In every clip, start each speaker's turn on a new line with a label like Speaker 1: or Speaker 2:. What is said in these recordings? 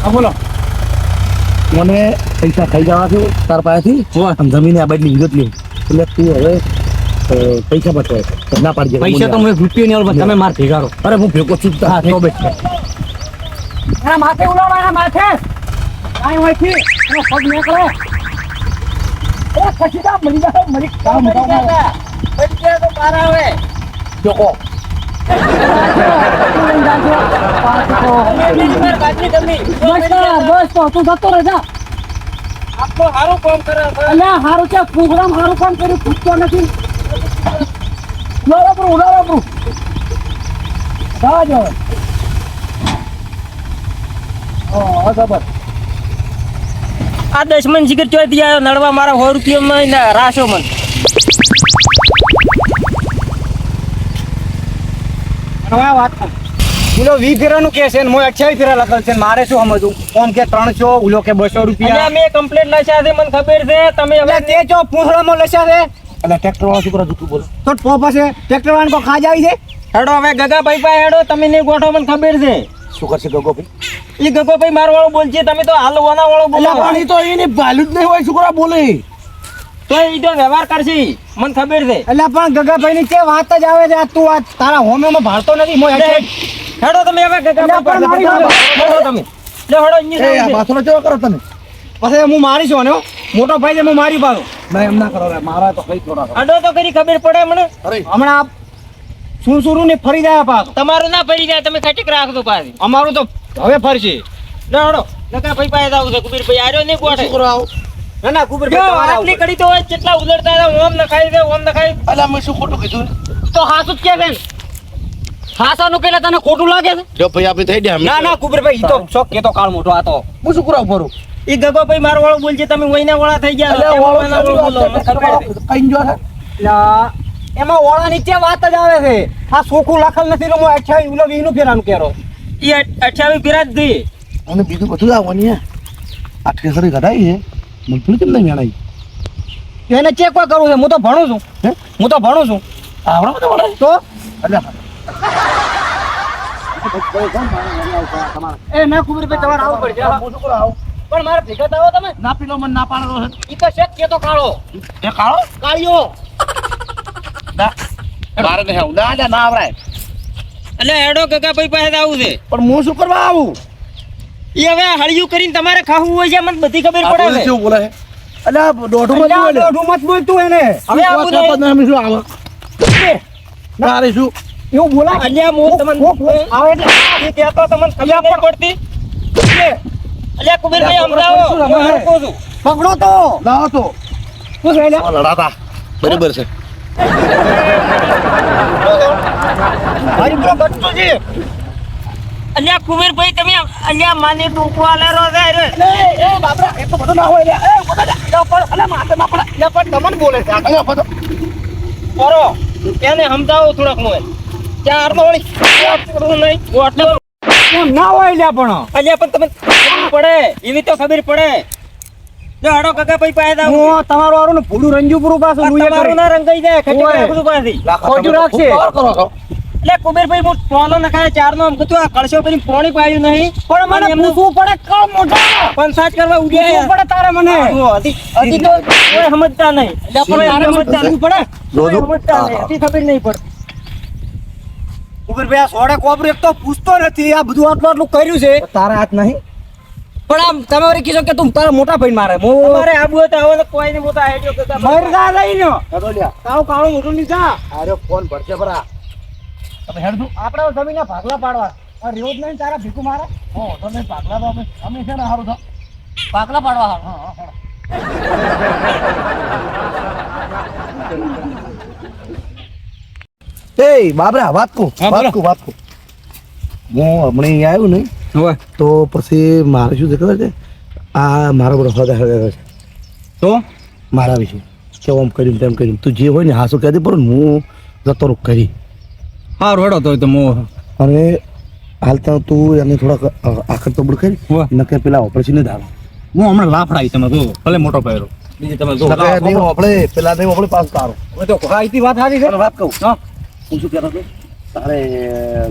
Speaker 1: બોલો મને પૈસા ખાઈ જવા છે તાર પાસેથી અને જમીન આ બાજુની વિગત લે એટલે તું હવે પૈસા બચવાય ના પાડજે
Speaker 2: પૈસા તો મને રૂપિયો નહીં આવે તમે માર ભેગારો
Speaker 1: અરે હું ભેગો છું તો બેઠ
Speaker 2: એના માથે ઉલાવવાના માથે કાઈ હોય છે એનો પગ નીકળે એ ખસીદા મરી જાય મરી કામ મરી જાય તો પાર આવે
Speaker 1: જોકો
Speaker 2: બસ તો તું જતો રજા આપકો હારું કામ કરે અલ્યા હારું છે પ્રોગ્રામ હારું કામ કર્યું પૂછતો નથી ઉડાવો જાવ આ દશમન જીગર ચોથી આવ્યો નડવા મારા 100 રૂપિયા રાશો મન વાત કિલો 20 ફેરાનું કે છે ને મોય 28 ફેરા લખેલ છે મારે શું સમજવું કોમ કે 300 ઉલો કે 200 રૂપિયા મે કમ્પ્લેટ લખ્યા છે મને ખબર છે તમે હવે તે જો પૂંછડામાં લખ્યા છે
Speaker 1: અને ટ્રેક્ટર વાળો છોકરો જૂઠું બોલે
Speaker 2: તો પોપ છે ટ્રેક્ટર વાળા કો ખાજ આવી છે હેડો હવે ગગાભાઈ પાસે હેડો તમે ને ગોઠો મને ખબર છે
Speaker 1: શું કરશે ગગોભાઈ
Speaker 2: એ ગગોભાઈ માર વાળો બોલશે તમે તો હાલવાના વાળો બોલો
Speaker 1: પણ તો એની ભાલ્યું જ નહીં હોય છોકરા બોલે
Speaker 2: તો ઈ તો વ્યવહાર કરશે મને ખબર છે એટલે પણ ગગાભાઈ ની કે વાત જ આવે છે તું આ તારા હોમેમાં ભાળતો નથી મોય હેડો તમે હવે ગગાભાઈ હેડો તમે લે હેડો
Speaker 1: એ આ પાછળ કેવો કરો તમે
Speaker 2: પછી હું મારી છું ને મોટો ભાઈ છે હું મારી પાડો
Speaker 1: ના એમ ના કરો રે મારા તો કઈ થોડા
Speaker 2: અડો તો કરી ખબર પડે મને હમણાં સુરસુરુ ને ફરી જાય પાછો તમારું ના ફરી જાય તમે ખટીક રાખજો પાછી અમારું તો હવે ફરશે લે હેડો ગગાભાઈ પાસે આવું છે કુબીરભાઈ આર્યો ને ગોઠે
Speaker 1: છોકરો આવો
Speaker 2: ના ના કુબીરભાઈ આટલી કડી તો હોય કેટલા ઉલડતા હતા ઓમ નખાઈ દે ઓમ નખાઈ
Speaker 1: અલા મેં શું ખોટું કીધું
Speaker 2: તો હાસુ જ કે છે હાસાનું કેલા તને ખોટું લાગે છે
Speaker 1: જો ભાઈ આપી થઈ ગયા
Speaker 2: ના ના કુબીરભાઈ ઈ તો શોક કે તો કાળ મોટો આ તો
Speaker 1: હું શું કરાવ ભરું
Speaker 2: ઈ ગગોભાઈ મારો વાળો બોલજે તમે વઈના વાળા થઈ ગયા
Speaker 1: અલ્યા વાળો
Speaker 2: બોલો મને ખબર છે
Speaker 1: કઈ જો છે
Speaker 2: એમાં વાળા ની કે વાત જ આવે છે આ સોખું લખલ નથી તો હું 28 ઉલો 20 નું ફેરાનું કેરો ઈ 28 ફેરા જ દે
Speaker 1: અને બીજું બધું આવવાની આ ઠેસરી કઢાઈ છે મગફળી કેમ નહીં મેણાઈ
Speaker 2: એને ચેક કોઈ કરવું છે હું તો ભણું છું હું તો ભણું છું
Speaker 1: આવડે બધું વળે
Speaker 2: તો
Speaker 1: અલ્યા
Speaker 2: એ ના કુબીરભાઈ તમારે આવું પડશે
Speaker 1: હું શું કરાવ
Speaker 2: પણ મારે ભેગા થાઓ તમે
Speaker 1: ના પીલો મને ના પાડો છે
Speaker 2: ઈ તો શેક કે તો કાળો
Speaker 1: એ કાળો
Speaker 2: કાળિયો
Speaker 1: ના મારે નહીં આવું ના ના આવરાય
Speaker 2: એટલે હેડો ગગાભાઈ પાસે આવું છે
Speaker 1: પણ હું શું કરવા આવું
Speaker 2: ઈ હવે હળિયું કરીને તમારે ખાવું હોય છે મને બધી ખબર પડે છે
Speaker 1: શું બોલે અલ્યા દોઢું મત બોલે
Speaker 2: દોઢું મત બોલતું એને હવે આવું નહીં
Speaker 1: શું આવે તારે શું
Speaker 2: એવું બોલા અલ્યા મો તમને આવે એટલે એ કહેતો તમને ખબર નહીં પડતી અલ્યા કુબીરભાઈ સમજાવો હું હરકો છું પકડો તો
Speaker 1: લાવો તો
Speaker 2: શું છે લે
Speaker 1: લડાતા બરાબર છે
Speaker 2: મારી બરો બચ્ચો છે અલ્યા કુબીરભાઈ તમે અલ્યા માને ટોકો આલેરો છે એ બાપરા એ તો બધું ના હોય લે એ બધા પર અલ્યા માથે ના પડે લે પણ તમને બોલે છે આ બધો કરો એને સમજાવો થોડક મોય ચાર નો વળી કરું નહીં ઓટલે એમ ના હોય લ્યા પણ અલ્યા પણ તમે ખબર પડે એવી તો ખબર પડે જો હડો ગગાભાઈ પાસે આવો હું તમારું વાળું ને ભૂલું રંજુ પૂરું પાછું તમારું ના રંગાઈ જાય ખટી રાખું પાછી ખોટું રાખશે એટલે કુબેરભાઈ હું ટોલો નખાય ચાર નો આમ કીધું આ કળશો કરી પાણી પાયું નહીં પણ મને એમનું શું પડે કળ મોટા પંચાયત કરવા ઉડ્યા શું પડે તારે મને હજી તો કોઈ સમજતા નહીં એટલે પણ સમજતા નહીં પડે સમજતા નહીં હજી ખબર નહીં પડે કુબેરભાઈ આ સોડે કોબરું એક તો પૂછતો નથી આ બધું આટલું આટલું કર્યું છે તારા હાથ નહીં પણ આમ તમારે કીધું કે તું તારા મોટા ભાઈ મારે મારે આબુ હતા હવે કોઈ ને મોટા હેડ્યો કરતા મરદા લઈને તાવ કાળો મોટું લીધા
Speaker 1: અરે ફોન ભરશે ભરા તમે હેડ દો
Speaker 2: આપણે જમીનના ભાગલા પાડવા આ રોજ નહીં તારા ભીખું મારે
Speaker 1: હો તમે પાગલા તો અમે છે ને હારું થા
Speaker 2: ભાગલા પાડવા હા
Speaker 1: એ બાબરા વાત કો હું હમણે આવ્યું ને તો પછી મારે શું છે ખબર છે આ મારા બરો હદા હદા છે
Speaker 2: તો
Speaker 1: મારા વિશે કેવું આમ કર્યું તેમ કર્યું તું જે હોય ને હાસું કહેતી પણ હું જતો રૂપ કરી
Speaker 2: હા રોડો તો
Speaker 1: અને હાલતા તું એને થોડાક આખર તો બુડ કરી નકે પેલા ઓપરેશન ને ધારો
Speaker 2: હું હમણાં લાફડાઈ તમે જો ભલે મોટો પહેરો બીજી તમે જો
Speaker 1: આપણે પેલા નહીં આપણે પાસ તારો
Speaker 2: હવે તો ખાઈતી વાત સારી છે
Speaker 1: વાત કહું
Speaker 2: હા
Speaker 1: હું શું કહેતો હતો તારે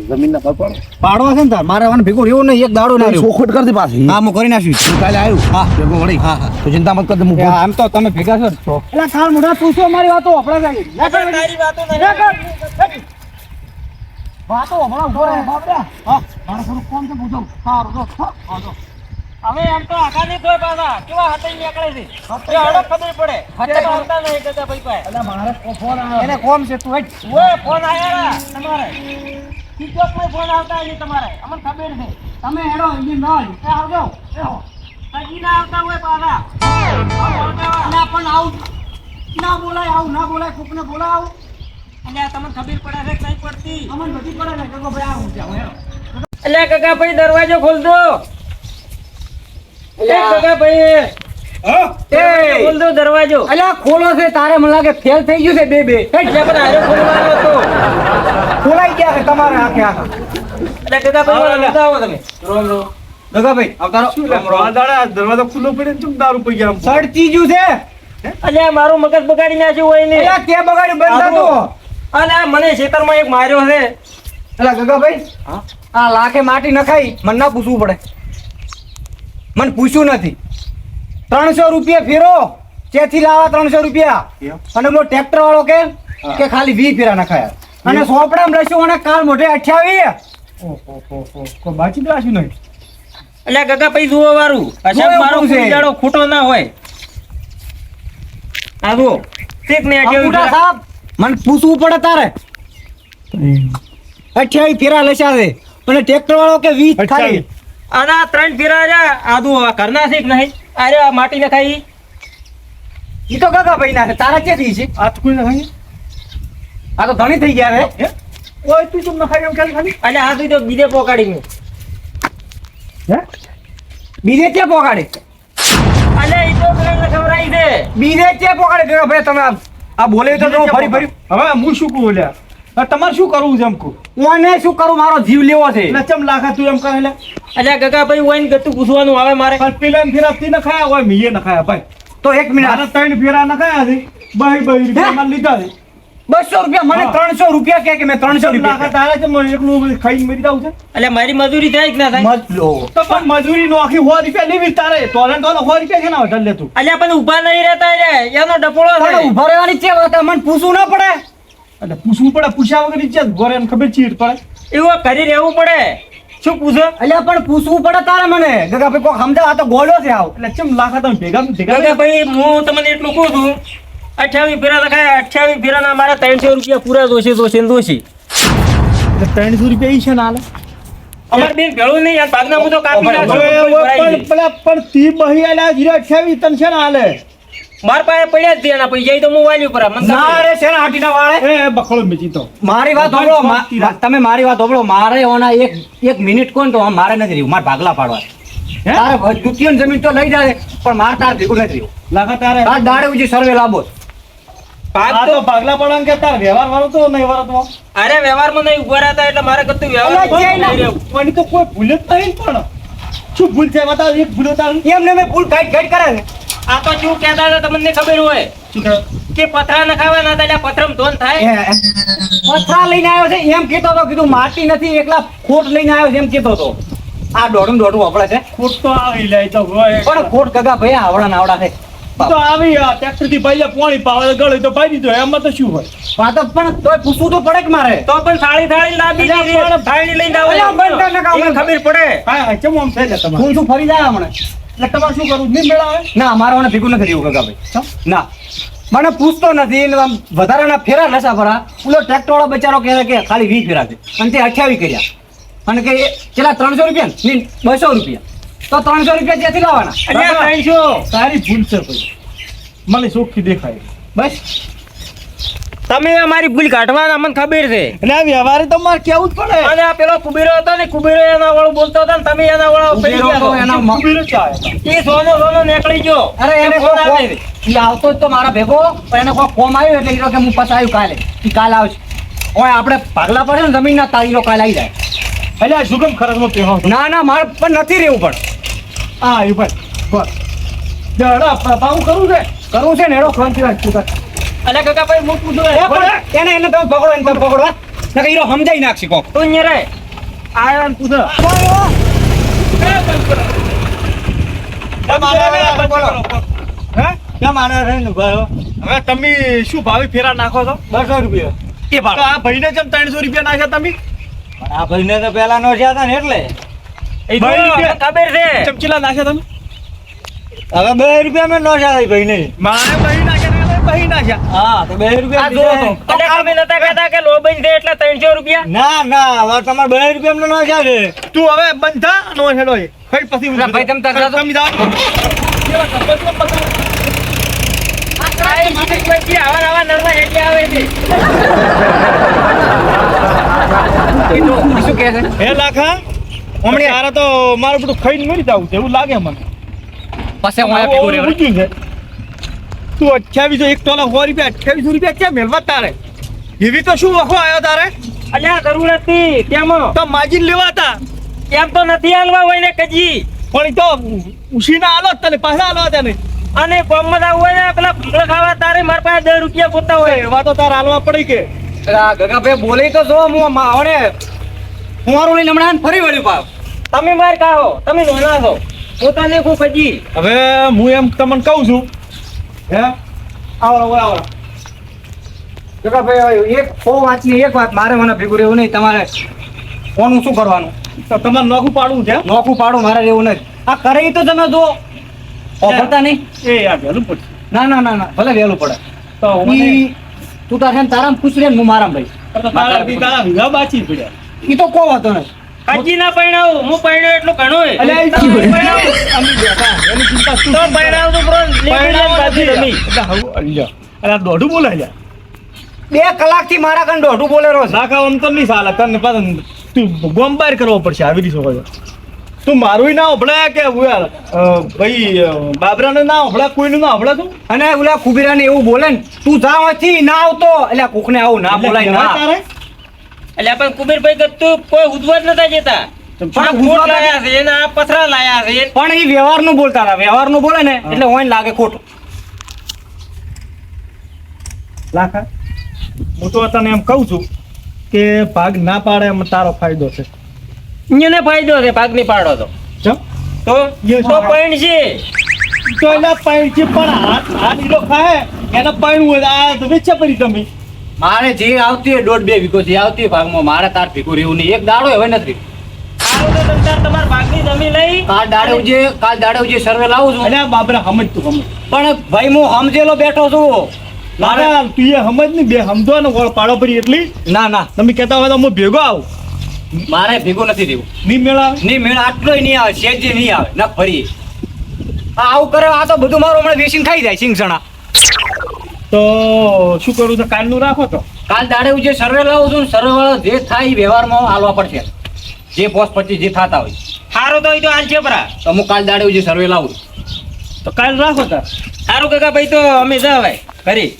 Speaker 1: જમીનના પકડ
Speaker 3: પાડવા છે ને તાર મારે આવવાનું ભેગું રહેવું નહીં એક દાડો ના રહ્યું
Speaker 1: ચોખવટ કરતી પાછી
Speaker 3: હા હું કરી નાખ્યું
Speaker 1: તું કાલે આવ્યું
Speaker 3: હા.
Speaker 1: ભેગો વળી
Speaker 3: હા હા
Speaker 1: તો ચિંતા મત કરતો હું
Speaker 3: એ આમ તો તમે ભેગા છો એટલે કાલ મોઢા તું શું અમારી વાતો આપણે
Speaker 2: તારી વાતો નહીં.
Speaker 3: વાતો હમણાં ઉભો રહે બાપરા હા મારે થોડું કોમ છે પૂછો સારું જો હા જો
Speaker 2: હવે એમ તો આખા નહીં કોઈ પાછા કેવા હાથે નીકળે છે એ હડક ખબર પડે હાથે તો આવતા નહીં ગજા ભાઈ પાસે.
Speaker 1: એટલે મારે ફોન આવ્યો
Speaker 3: એને કોમ છે તું હટ
Speaker 2: ઓય ફોન આયા તમારે ટીકટોકમાં ફોન આવતા હશે તમારે અમને ખબર છે
Speaker 3: તમે હેડો ઇન્જિન ના એ આવજો
Speaker 2: હજી ના આવતા હોય પાછા
Speaker 3: ના પણ આવું ના બોલાય આવું ના બોલાય કોકને બોલાય આવું
Speaker 2: એટલે તમને ખબર પડે છે કે નહીં પડતી
Speaker 3: અમને બધી પડે ને કે ભાઈ આવું જાવ હેડો
Speaker 2: એટલે કાકા ભાઈ દરવાજો ખોલ દો એ કાકા ભાઈ ખોલ દો દરવાજો
Speaker 3: અલ્યા ખોલો છે તારે મને લાગે ફેલ થઈ ગયું છે બે
Speaker 2: એટલે પણ હારે ખોલવાનો હતો
Speaker 3: ખોલાઈ ગયા છે તમારે આખે આખા
Speaker 2: એટલે કાકા ભાઈ બતાવો તમે
Speaker 3: ગગાભાઈ આવતારો
Speaker 1: દરવાજો ખુલ્લો પડે ને ચમ દારૂ પી ગયા
Speaker 3: સડતી ગયું છે
Speaker 2: એટલે મારું મગજ બગાડી નાખ્યું હોય ને
Speaker 3: અલ્યા તે બગાડી બંધ થતો
Speaker 2: અને આ મને ખેતરમાં એક માર્યો છે
Speaker 3: અલ્યા ગગાભાઈ આ લાખે માટી નખાઈ મને ના પૂછવું પડે મને પૂછ્યું નથી 300 રૂપિયા ફેરો ચેથી લાવા 300 રૂપિયા અને પેલો ટ્રેક્ટર વાળો કે ખાલી 20 ફેરા નખાયા અને સોપડામાં લસ્યું અને કાલ મોઢે 28 કોઈ બાકી રાખ્યું નહીં
Speaker 2: એટલે કાકા ભાઈ જુઓ વારું અશોક મારો
Speaker 3: એવું છે.
Speaker 2: કુંજાડો ખોટો ના હોય આ જુઓ ઠીક ને
Speaker 3: આ બુઢા સાહેબ મને પૂછવું પડે તારે 28 ફેરા લસ્યા છે અને ટ્રેક્ટર વાળો કે 20 ખાલી
Speaker 2: આના 3 ફેરા રહ્યા આદુ ઘરના છે કે નહીં અરે આ માટી નખાઈ
Speaker 3: ઈ તો ગગા ભાઈ ના છે તારા ક્યાંથી છે
Speaker 1: આ તો કોઈ નખાય
Speaker 3: આ તો ધણી થઈ ગયા રે
Speaker 1: ઓય તું ચમ નખાય એમ ખાલી
Speaker 2: એટલે આ તો બીજે પોકાડી મેં
Speaker 1: હે
Speaker 3: બીજે ક્યાં પોગાડે
Speaker 2: એટલે એ તો પેલા ખવડાવી છે
Speaker 3: બીજે ક્યાં પોગાડે ગગા ભાઈ તમે આ બોલે તો તમે ફરી ફરી
Speaker 1: હવે હું શું કહું લ્યા તમારે શું કરવું છે એમ કહું
Speaker 3: ઓને શું કરું મારો જીવ લેવો છે
Speaker 1: એટલે ચમ લાખા તું એમ કહે લે
Speaker 2: એટલે કાકા ભાઈ હોય ને ગતું પૂછવાનું આવે મારે
Speaker 1: પણ પેલા ફેરા તી નખાયા હોય મીએ નખાયા ભાઈ
Speaker 3: તો એક મિનિટ
Speaker 1: મારા 3 ફેરા નખાયા છે બહી રૂપિયા માં લીધા છે
Speaker 3: 200 રૂપિયા મને 300 રૂપિયા કે મેં 300
Speaker 1: લાખા
Speaker 3: રૂપિયા
Speaker 1: તારે છે મને એકલું ખાઈને મરી જાવ છે
Speaker 2: એટલે મારી મજૂરી થાય કે ના થાય
Speaker 3: મત લો
Speaker 1: તો પણ મજૂરી નો આખી 100 રૂપિયા લેવી તારે તોરણ તો 100 રૂપિયા છે ને વધારે લે તું
Speaker 2: એટલે પણ ઊભા નહીં રહેતા રે એનો ડપોળો
Speaker 3: પણ
Speaker 2: થાય
Speaker 3: ઉભા રહેવાની છે વાત મને પૂછવું ના પડે
Speaker 1: એટલે પૂછવું પડે પૂછ્યા વગર ઈચ્છા ઘરે એને ખબર ચીડ પડે
Speaker 2: એવું કરી રહેવું પડે શું પૂછો
Speaker 3: અલ્યા પણ પૂછવું પડે તારે મને ગગા ભાઈ કોક સમજાવ આ તો ગોળો છે આવ
Speaker 1: એટલે ચમ લાખા તમે ભેગા
Speaker 2: કાકા ભાઈ હું તમને એટલું કહું છું 28 ફેરા લખાય 28 ફેરાના મારા 300 રૂપિયા પૂરા જોશે જોશે ને જોશે
Speaker 1: એટલે 300 રૂપિયા ઈ છે ને હાલે
Speaker 2: અમાર બેન ભેળું નહીં યાર ભાગના હું તો કાપી નાખું
Speaker 1: પણ પેલા પણ તી બહી આલા 028 તન છે ને હાલે
Speaker 2: માર પાસે પડ્યા જ દેના પૈસા તો હું વાલ્યું પર મને
Speaker 3: ના રે છે ને આટીના વાળે
Speaker 1: એ બખડો મેચી તો
Speaker 3: મારી વાત સાંભળો તમે મારી વાત સાંભળો મારે ઓના એક મિનિટ કોણ તો મારે નથી રહ્યું મારે ભાગલા પાડવા તારે દુતિયન જમીન તો લઈ જાય પણ માર તાર ભેગું નથી રહ્યું
Speaker 1: લાખા તારે
Speaker 3: તાર દાડે ઉજી સર્વે લાવો
Speaker 2: ભાગ
Speaker 1: આ
Speaker 2: તો
Speaker 1: તો ભાગલા પડવા કે તાર વ્યવહાર વાળો તો નહીં વાળો તો
Speaker 2: અરે વ્યવહારમાં નહીં ઉભા રહેતા એટલે મારે કતું વ્યવહાર
Speaker 3: અલા, ક્યાંય ના.
Speaker 2: નહીં રહેવું.
Speaker 1: પણ તો કોઈ ભૂલ જ નહીં પણ શું ભૂલ છે બતાવ એક ભૂલો તાર
Speaker 3: એમને મેં ભૂલ ગાઈડ ગાઈડ કરે છે
Speaker 2: આ તો શું કહેતા હતા તમને ખબર હોય કે પથરા નખાવાના હતા એટલે પથરમ ધોન થાય
Speaker 3: પથરા લઈને આવ્યો છે એમ કહેતો હતો કીધું માટી નથી એકલા ખોટ લઈને આવ્યો છે એમ કહેતો હતો આ દોઢું વાપરે છે
Speaker 1: ખોટ તો આવી લે તો હોય
Speaker 3: પણ ખોટ ગગા ભાઈ આવડા નાવડા છે
Speaker 1: તો આવી ટ્રેક્ટર થી ભાઈ પાણી પાવા ગળે તો ભાઈ દીધો એમાં તો શું હોય
Speaker 3: વાત પણ તોય પૂછવું તો પડે કે મારે
Speaker 2: તો પણ થાળી થાળી લાવી
Speaker 1: અલ્યા,
Speaker 2: દીધી.
Speaker 1: પણ
Speaker 2: થાળી લઈને આવો.
Speaker 3: અલ્યા, બંધ કર નાખો,
Speaker 2: એને ખબર પડે
Speaker 1: હા ચમ આમ થઈ લે તમારે
Speaker 3: હું શું ફરી જાય હમણાં
Speaker 1: એટલે તમારે શું કરવું નહીં મેળાવે
Speaker 3: ના મારા મને ભેગું નથી રહ્યું ગગા ભાઈ ના મને પૂછતો નથી ને આમ વધારાના ફેરા નશા ભરા પેલો ટ્રેક્ટર વાળો બચારો કહે છે કે ખાલી 20 ફેરા છે અને તે 28 કર્યા અને કે પેલા 300 રૂપિયા ને 200 રૂપિયા તો 300 રૂપિયા જ્યાંથી લાવવાના
Speaker 2: અલ્યા, 300.
Speaker 1: તારી ભૂલ છે ભાઈ મને ચોખ્ખી દેખાય
Speaker 3: બસ
Speaker 2: તમે અમારી ભૂલ કાઢવાના મને ખબર છે
Speaker 1: એટલે આ વ્યવહારે તો મારે કેવું જ પડે
Speaker 2: અને આ પેલો કુબેરો હતો ને કુબેરો એના વાળો બોલતો હતો ને તમે એના વાળો પડી
Speaker 3: કુબેરો તો
Speaker 2: ગયા
Speaker 3: એના
Speaker 2: છો.
Speaker 1: કુબેરો ચા
Speaker 2: એ સોનો સોનો નીકળી ગયો
Speaker 3: અરે એને
Speaker 2: ફોન
Speaker 3: કોઈ
Speaker 2: આવે છે.
Speaker 3: ઈ આવતો જ તો મારા ભેગો પણ એને કોઈ ફોન આવ્યો એટલે ઈ કે હું પછી આવ્યું કાલે ઈ કાલ આવશે ઓય આપણે ભાગલા પડે ને જમીનના તારીનો કાલ આવી જાય
Speaker 1: એટલે આ સુગમ ખરચમાં પહેરો
Speaker 3: ના ના મારે પણ નથી રહેવું પણ
Speaker 1: હા એ ભાઈ બસ જરા પ્રભાવ કરું છે
Speaker 3: કરવું છે ને એનો શાંતિ રાખ તું કર.
Speaker 2: અલ્યા કાકા ભાઈ હું પૂછું
Speaker 3: એ પણ એને તમે પકડો એને તમે પકડો નકર ઈરો સમજાઈ નાખશે કોક.
Speaker 2: તું અહીંયા રહે આયો ને પૂછો
Speaker 4: હવે તમે શું ભાવે ફેરા નાખો છો
Speaker 3: 200 રૂપિયા.
Speaker 4: એ ભાવ આ ભાઈને જેમ 300 રૂપિયા નાખ્યા તમે
Speaker 3: આ ભાઈને તો પેલા નો જ્યાં હતા ને એટલે
Speaker 2: એ
Speaker 4: ભાઈ
Speaker 2: જો,
Speaker 4: રૂપિયા.
Speaker 2: ખબર છે
Speaker 4: ચમચીલા નાખ્યા તમે
Speaker 3: હવે 2 રૂપિયા માં નો જ્યાં ભાઈને.
Speaker 4: મારે ભાઈ નાખ્યા ને ભાઈ નાખ્યા
Speaker 3: હા તો 2 રૂપિયા
Speaker 2: આ જો તો એટલે તમે નતા કહેતા કે લોબન છે એટલે 300 રૂપિયા
Speaker 3: ના ના હવે તમારે 2 રૂપિયા માં નો જ્યાં છે.
Speaker 4: તું હવે બંધ થા નો હેડો એ ભાઈ પછી
Speaker 2: ના, ભાઈ, તમે તાર જાઓ.
Speaker 4: તમે જાઓ
Speaker 2: આ એ પછી આવા નરવા હેઠે આવે છે શું કહે છે
Speaker 4: હે લાખા હમણાં તારે તો મારું બધું ખાઈને મરી જાવું છે એવું લાગે મને
Speaker 2: પછી હું આ
Speaker 4: આવું
Speaker 2: ફિગુરે
Speaker 4: ઊંચું છે તું 28 એક તોલા 100 રૂપિયા 28 રૂપિયા ક્યાં મેળવા તારે એવી તો શું વખો આવ્યો તારે
Speaker 2: અલ્યા જરૂર હતી કેમ
Speaker 4: તો માજીને લેવા હતા
Speaker 2: એમ તો નથી હાલવા હોય ને કજી
Speaker 4: પણ ઈ તો ઉશીના આલો જ તને પાછા આલો હતા ને
Speaker 2: અને કોમમાં આવું હોય ને પેલા ભૂંગળા ખાવા તારે મારા પાસે 10 રૂપિયા પોતા હોય
Speaker 4: એવા તો તારે આલવા પડી કે
Speaker 3: ગગાભાઈ બોલે તો જો હું માવડે ફુવારો લઈને હમણાં ફરી વળ્યું પાવ.
Speaker 2: તમે માર કાહો તમે નોના છો પોતાને કો કજી
Speaker 4: હવે હું એમ તમને કહું છું હે આવો
Speaker 3: ગગાભાઈ એક ફો વાંચની એક વાત મારે મને ભેગું રહેવું નહીં. તમારે કોનું શું કરવાનું
Speaker 4: તો તમારે નોખું પાડવું છે
Speaker 3: નોખું પાડો મારે રહેવું નહીં. આ કરે ઈ તો તમે જો ઓફરતા નહીં.
Speaker 4: એ યાર વહેલું પડશે
Speaker 3: ના ના ના ના ભલે વહેલું પડે.
Speaker 4: તો
Speaker 3: ઈ તું તારે તારામ ખુશ રહે ને હું મારામ ભાઈ.
Speaker 4: તારા વિઘા બાચી પડ્યા
Speaker 3: ઈ તો કો વાતો નહીં.
Speaker 2: કજી ના પૈણાવું હું પૈણ્યો એટલું ઘણું હોય
Speaker 4: અલ્યા ઈ
Speaker 2: તમે
Speaker 4: શું?
Speaker 2: પૈણાવો.
Speaker 4: અમે બેઠા એની ચિંતા શું
Speaker 2: તો પૈણાવ તો બ્રો લીધી બાજી તમે
Speaker 4: એટલે હવે અલ્યા અલ્યા દોઢું બોલાય લ્યા
Speaker 3: 2 કલાકથી મારા કન દોઢું બોલેરો છે.
Speaker 4: નાખા આમ તો નહીં ચાલે તને પાછું તું ગોમ બહાર કરવો પડશે આવી રીતે હોય તું મારું ના ઓભળે કે ભાઈ બાબરાને ના ઓભળે કોઈનું ના ઓભળે તું
Speaker 3: અને ઓલા કુબીરાને એવું બોલે ને તું જા અહીંથી ના આવતો એટલે કોકને આવું ના બોલાય ના.
Speaker 4: તારે
Speaker 2: એટલે પણ કુબેરભાઈ ગતું કોઈ ઉદવા જ નતા જતા
Speaker 3: પણ
Speaker 2: પણ
Speaker 3: ઉધવા
Speaker 2: ખોટ લાયા છે એના આ પથરા લાયા છે
Speaker 3: પણ એ વ્યવહારનું બોલતા હતા. વ્યવહારનું બોલે ને એટલે હોય લાગે ખોટું.
Speaker 4: લાખા હું તો તને એમ કહું છું કે ભાગ ના પાડે એમ તારો ફાયદો છે
Speaker 2: એને ફાયદો છે ભાગની પાડો તો
Speaker 4: ચમ
Speaker 2: તો પૈણ છે
Speaker 4: તો એના પાણી છે પણ આ નીલો ખાય એના પાણી હોય આ તો વેચા પડી તમે
Speaker 3: મારે જે આવતી હોય 1.5-2 વીઘો જે આવતી હોય ભાગમાં મારે તાર ભેગું રહેવું નહીં. એક દાડો હવે નથી.
Speaker 2: આવો તો તમતાર તમાર ભાગની જમીન લઈ
Speaker 3: કાલ દાડે જે સર્વે લાવું છું.
Speaker 4: અલ્યા બાબરા સમજ તું સમજ
Speaker 3: પણ ભાઈ હું સમજેલો બેઠો છું.
Speaker 4: મારા તું એ સમજ ને બે સમજો ને વળ પાડો પડી એટલી
Speaker 3: ના ના
Speaker 4: તમે કહેતા હોય તો હું ભેગો આવું
Speaker 3: મારે ભેગું નથી દેવું.
Speaker 4: નહીં મેળા
Speaker 3: નહીં મેળ આટલોય નહીં આવે શેજે નહીં આવે ના ફરી આવું કરે આ તો બધું મારું હમણાં વેચીને ખાઈ જાય સિંગસણા.
Speaker 4: તો શું કરું છે કાલનું રાખો તો
Speaker 3: કાલ દાડે હું જે સર્વે લાવું છું સર્વે વાળો જે થાય એ વ્યવહારમાં હાલવા પડશે. જે પોસ્ટ પછી જે થતા હોય
Speaker 2: હારો તો ઈ તો હાલ છે પરા
Speaker 3: તો હું કાલ દાડે જે સર્વે લાવું છું.
Speaker 4: તો કાલ રાખો તાર
Speaker 2: હારું કાકા ભાઈ તો અમે જવાય કરી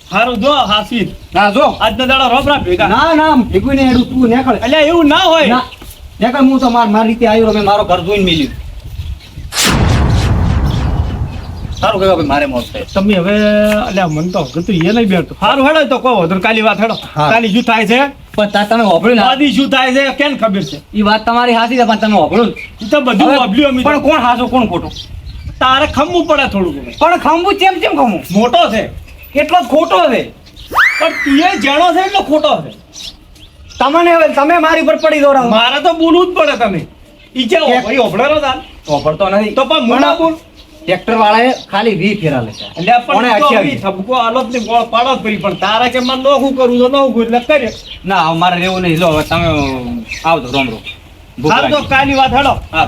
Speaker 4: સારું જો હાસી
Speaker 3: ના જો
Speaker 4: આજના દાડા રોબરા ભેગા
Speaker 3: ના ના ભેગું ને હેડું તું નીકળ.
Speaker 4: અલ્યા એવું ના હોય
Speaker 3: ના નીકળ હું તો મારી રીતે આવ્યો મેં મારો ઘર જોઈને મેલ્યું. સારું કહેવાય ભાઈ મારે મોત થાય.
Speaker 4: તમે હવે અલ્યા મન તો હવે તું એ નહીં બેઠતો સારું હેડો તો કહો તો કાલી વાત હેડો
Speaker 3: હા.
Speaker 4: કાલી શું થાય છે
Speaker 3: પણ તમે વાપર્યું ને
Speaker 4: આદી શું થાય છે કેમ ખબર છે
Speaker 3: એ વાત તમારી સાચી છે પણ તમે વાપર્યું ને.
Speaker 4: ઈ તો બધું
Speaker 3: હવે
Speaker 4: વાપર્યું અમે
Speaker 3: પણ કોણ હાચું કોણ ખોટું
Speaker 4: તારે ખમવું પડે થોડું ઘણું.
Speaker 3: પણ ખંભું ચેમ ખમું
Speaker 4: મોટો છે
Speaker 3: એટલો જ ખોટો છે.
Speaker 4: પણ તું એ જાણો છે એટલો ખોટો છે
Speaker 3: તમને હવે તમે મારી પર પડી દો રાવ
Speaker 4: મારે તો બોલવું જ પડે તમે ઈ છે ભાઈ ઓભળેલો તાર
Speaker 3: વાપરતો નથી
Speaker 4: તો પણ મોડા બોલ
Speaker 3: ટ્રેક્ટર વાળાએ ખાલી 20 ફેરા લેતા
Speaker 4: એટલે
Speaker 3: કોણે
Speaker 4: પણ તો
Speaker 3: અઠ્યાવીસ?
Speaker 4: ઈ ઠપકો આલોત ને ગોળ પાડો જ પડી પણ તારે કે મને નોખું કરું તો નોખું એટલે કરે
Speaker 3: ના હવે મારે રહેવું નહીં લો હવે તમે આવજો રોમ રોમ ભૂખ
Speaker 4: સારું તો
Speaker 3: લાગી.
Speaker 4: કાલી વાત હેડો
Speaker 3: હા